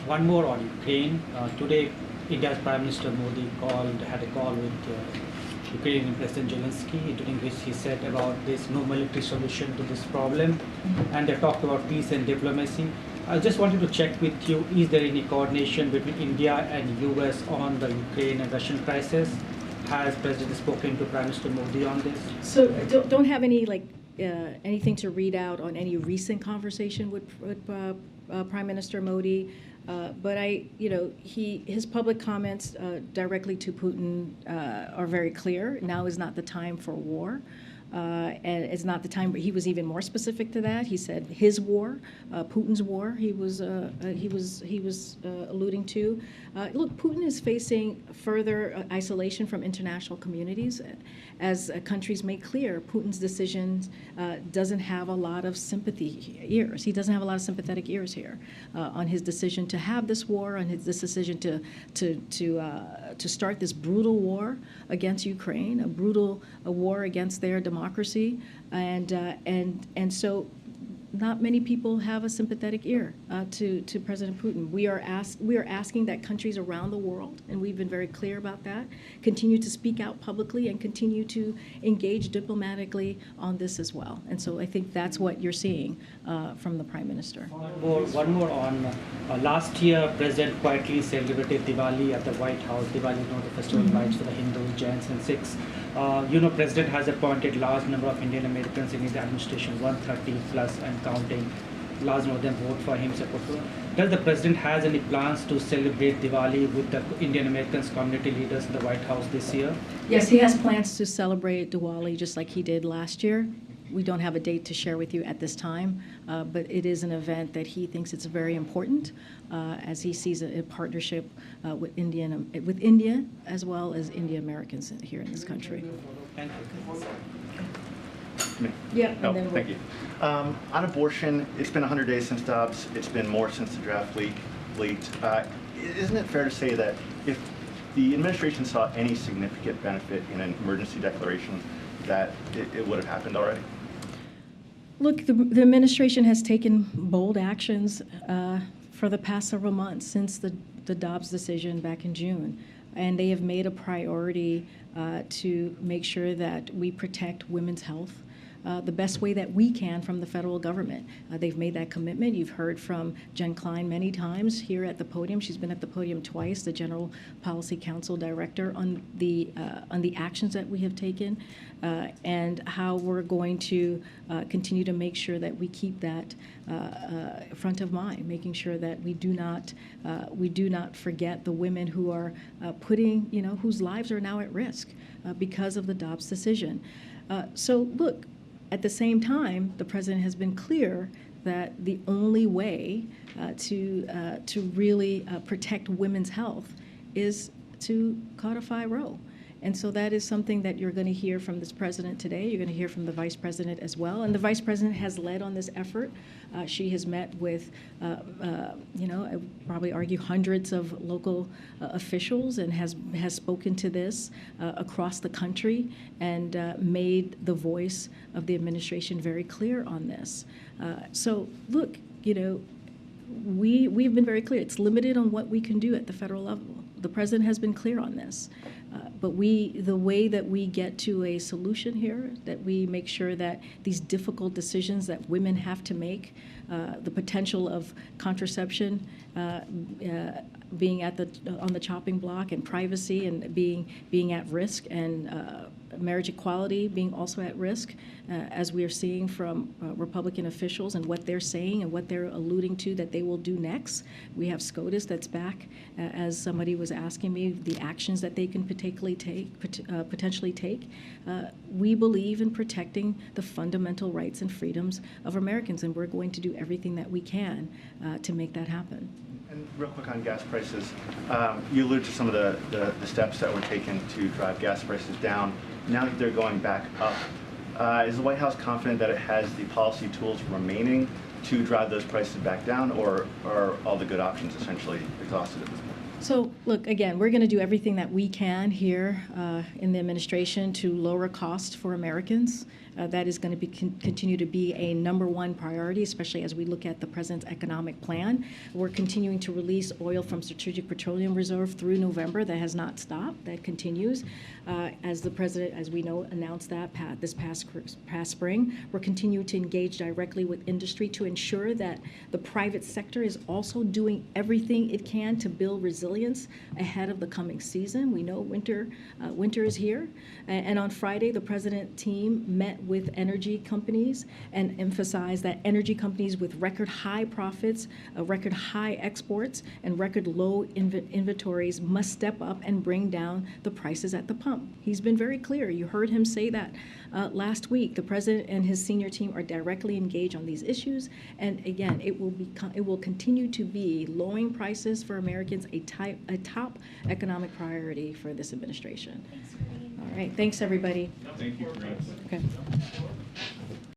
One more on Ukraine. Today, India's Prime Minister Modi had a call with Ukrainian President Zelensky, during which he said about there's no military solution to this problem, and they talked about peace and diplomacy. I just wanted to check with you, is there any coordination between India and US on the Ukraine and Russian crisis? Has President spoken to Prime Minister Modi on this? So don't have any anything to read out on any recent conversation with Prime Minister Modi. But his public comments directly to Putin are very clear. Now is not the time for war. And it's not the time. He was even more specific to that. He said his war, Putin's war. He was alluding to. Look, Putin is facing further isolation from international communities, as countries make clear. Putin's decisions doesn't have a lot of sympathy ears. He doesn't have a lot of sympathetic ears here on his decision to have this war, on this decision to start this brutal war against Ukraine, a war against their democracy, and so not many people have a sympathetic ear to President Putin. We are asking that countries around the world, and we've been very clear about that, continue to speak out publicly and continue to engage diplomatically on this as well. And so I think that's what you're seeing from the Prime Minister. One more on last year, President quietly celebrated Diwali at the White House. Diwali is the festival lights for the Hindus, Jains, and Sikhs. President has appointed large number of Indian Americans in his administration, 130 plus and counting. Large number of them vote for him, support for him. Does the president has any plans to celebrate Diwali with the Indian Americans community leaders in the White House this year? Yes, he has plans to celebrate Diwali just like he did last year. We don't have a date to share with you at this time, but it is an event that he thinks it's very important as he sees a partnership with India as well as Indian Americans here in this country. Thank Me? Yeah. Thank you. On abortion, it's been 100 days since Dobbs. It's been more since the draft leaked. Isn't it fair to say that if the administration saw any significant benefit in an emergency declaration, that it would have happened already? Look, the administration has taken bold actions for the past several months since the Dobbs decision back in June. And they have made a priority to make sure that we protect women's health the best way that we can from the federal government. They've made that commitment. You've heard from Jen Klein many times here at the podium. She's been at the podium twice, the General Policy Council Director, on the actions that we have taken and how we're going to continue to make sure that we keep that front of mind, making sure that we do not forget the women who are whose lives are now at risk because of the Dobbs decision. So look, at the same time, the president has been clear that the only way to really protect women's health is to codify Roe. And so that is something that you're going to hear from this president today. You're going to hear from the vice president as well. And the vice president has led on this effort. She has met with, I would probably argue, hundreds of local officials and has spoken to this across the country and made the voice of the administration very clear on this. So look, we've been very clear. It's limited on what we can do at the federal level. The president has been clear on this. But the way that we get to a solution here, that we make sure that these difficult decisions that women have to make, the potential of contraception being on the chopping block, and privacy and being at risk, and marriage equality being also at risk, as we are seeing from Republican officials and what they're saying and what they're alluding to that they will do next. We have SCOTUS that's back, as somebody was asking me, the actions that they can potentially take. We believe in protecting the fundamental rights and freedoms of Americans, and we're going to do everything that we can to make that happen. And real quick on gas prices, you alluded to some of the steps that were taken to drive gas prices down. Now that they're going back up, is the White House confident that it has the policy tools remaining to drive those prices back down, or are all the good options essentially exhausted at this point? So, look, again, we're going to do everything that we can here in the administration to lower costs for Americans. That is going to continue to be a #1 priority, especially as we look at the president's economic plan. We're continuing to release oil from Strategic Petroleum Reserve through November. That has not stopped. That continues. As the president, as we know, announced that this past spring, we're continuing to engage directly with industry to ensure that the private sector is also doing everything it can to build resilience ahead of the coming season. We know winter is here. And on Friday, the president team met with energy companies and emphasized that energy companies with record high profits, record high exports, and record low inventories must step up and bring down the prices at the pump. He's been very clear. You heard him say that last week. The president and his senior team are directly engaged on these issues. And again, it will continue to be lowering prices for Americans a top economic priority for this administration. Thanks, Karine. All right. Thanks, everybody. Thank you, Karine. Okay.